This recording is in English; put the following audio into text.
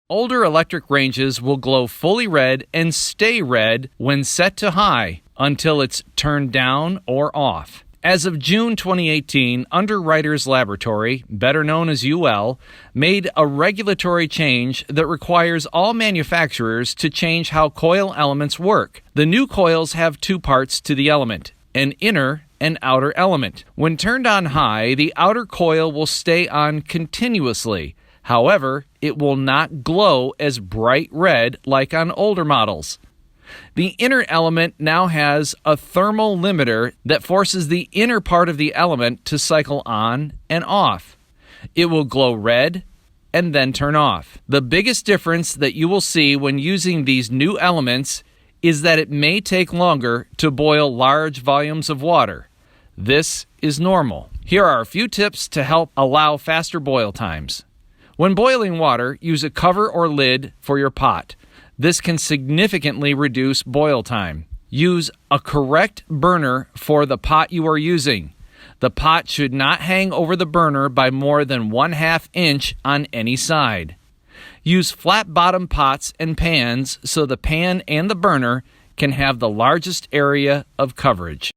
Older electric ranges will glow fully red and stay red when set to high until it's turned down or off. As of June 2018, Underwriters Laboratories, better known as UL, made a regulatory change that requires all manufacturers to change how coil elements work. The new coils have two parts to the element, an inner and outer element. When turned on high, the outer coil will stay on continuously. However, it will not glow as bright red like on older models. The inner element now has a thermal limiter that forces the inner part of the element to cycle on and off. It will glow red and then turn off. The biggest difference that you will see when using these new elements is that it may take longer to boil large volumes of water. This is normal. Here are a few tips to help allow faster boil times. When boiling water, use a cover or lid for your pot. This can significantly reduce boil time. Use a correct burner for the pot you are using. The pot should not hang over the burner by more than 1/2 inch on any side. Use flat bottom pots and pans so the pan and the burner can have the largest area of coverage.